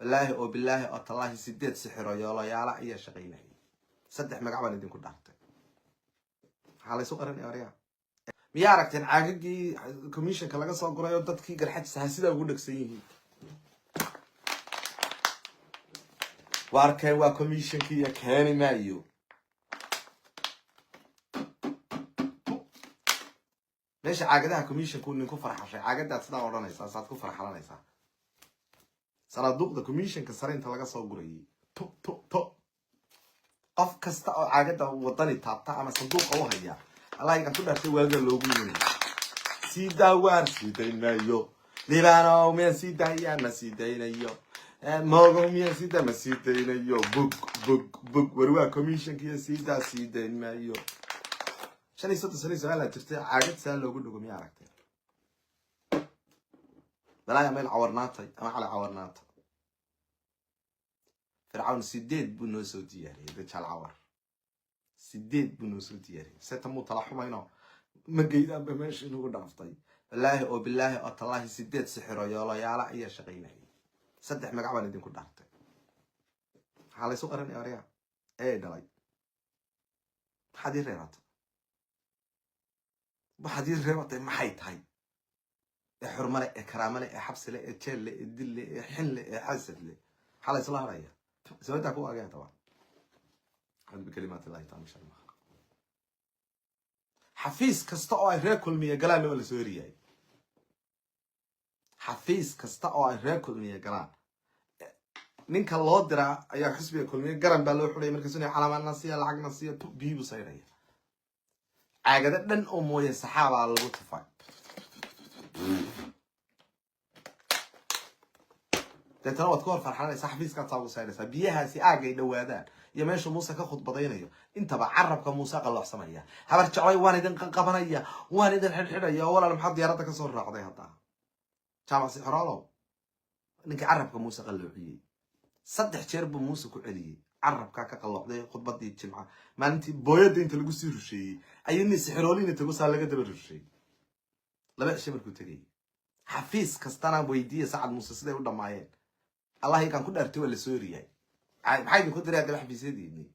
والله وبالله الله سديت سحر يا لا يا شقينا صدح مقعبان idinku dhaartay waxa la soo qaran area miyaa aragteen caagagii commissionka laga soo guray oo dadkii garxajisa sida ugu dhagsan yihiin waarkay waa commissionkii ya keeni maayo meesha caagadaha commissionku ninku farxashay caagadaad sida oranaysa saad ku farxalanaysa sanaaduqda commissionka sare inta laga soo gurayay to qof kasta oo caagada wadani taabta ama sanduuqa u haya Allah iga ku dhaartay waaga loogu yimid sida waar sidaynayo libaano meel sidayana sidaynayo moogo meel sida ma sidaynayo bug warwa commissionka sida sidaynayo shan iyo soddon sano la jirtay caagad saa loogu dhugo miyaa aragtay balaa meel cawarnaatay ama cala cawarnaatay فرعون سيديد بنوسو دياري دجال عور سيديد بنوسو دياري ستمو طلعوا هنا ما جيدا بماشي انو دافتي الله وبالله الله سيديد سحر يا لا يا شقينا صدح مقعبان idinku dhaartay xalay soo qaran area dhalay xadii reeratay maxay tahay xurmale karaamale xabsile jeelle dille xinle xasadle xalay soo haraya سويتها كو اجا طبعا عند بكلمات الله تعالى مش الله حفيز كستا او ريكول ميا غلان ولا سورياي حفيز كستا او ريكول ميا غلان ninka loo dira ayaa xisbiga kulmiye garan baa loo xulay markaas inay calaamad nasiya lacag nasiya biibu sayraya caagada dhan oo mooyay saxaaba lagu tufay dadna wad ka hor farxanaysa xafiiska taagu saaraysa biyahaasi aagay dhawaadaan iyo meesha Muuse ka khudbadaynayo intaba carabka Muuse qalloocsanaya habar jacay waan idin qabanaya waan idin xidhxidhaya walaal maxad diyaarada ka soo raacday hadda jaamac sixraalo ninka carabka Muuse qalloociyay saddex jeer buu Muuse ku celiyay carabka ka qalloocday khudbadii jimca maalintii booyada inta lagu sii rusheeyay ayay sixroolina tagu saa laga daba rusheeyay laba cisho markuu tagay xafiis kastana weydiiyay Saacad Muuse siday u dhamaayeen الله كان كل أرتوى لسوريا بحاجة كنت رأيت بحب يسديني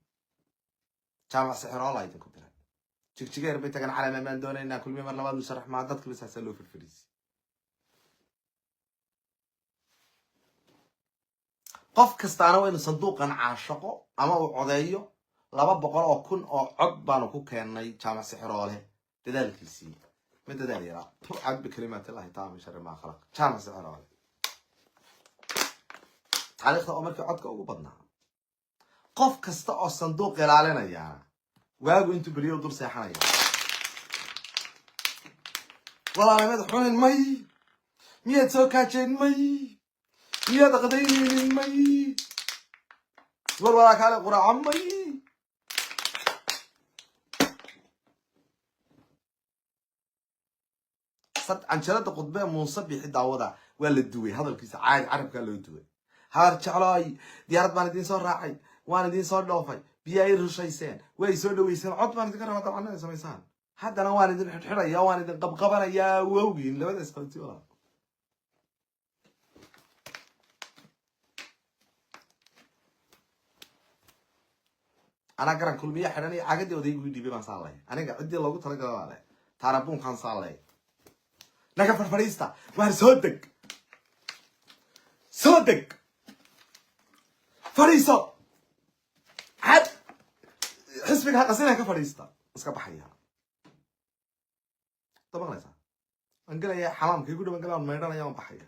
جامع سحر الله يتن كنت رأيت شكشكير بيتك أنا على ما دون إن كل مرة لبعض نشرح مع ضدك بس هسلو في الفريز قف كستانو إن صندوقا عاشقه أما وعضيه لبا بقرأ أكون أو عقبان وكو كأني جامع سحر الله تذلك السي متى ذلك رأى عد بكلمات الله تعالى من شر ما خلق جامع سحر الله taariikhda oo markii codka ugu badnaa qof kasta oo sanduuq ilaalinaya waagu intuu bariyo dul seexanaya walaalay xunin may miyaad soo kaajeen may miyaad qadaynin may walaa kale quraac may sad anjalada qudbe Muuse bixi daawada waa la duway hadalkiisa caadi carabka loo duway هار جعلاي ديارت بان دين صار راعي وان دين صار دوفاي بياي رشيسان way soo dhaweyseen cod baan idin ka rabaa dabcan sameeysan haddana waan idin xidhxidhaya waan idin qabqabanaya wawgiin labada isqalti wala ana garan kulmiya xidhanay caagadi oday ugu dhibay baan saalay aniga cidii loogu talagalay walaal taarabun kan saalay naga farfariista waan soo deg فريسة عاد حسبك هقسينها كفريسة اسكا بحيها طبعا ليس انقل يا حمام كي يقولوا انقل ما يرانا يوم بحيها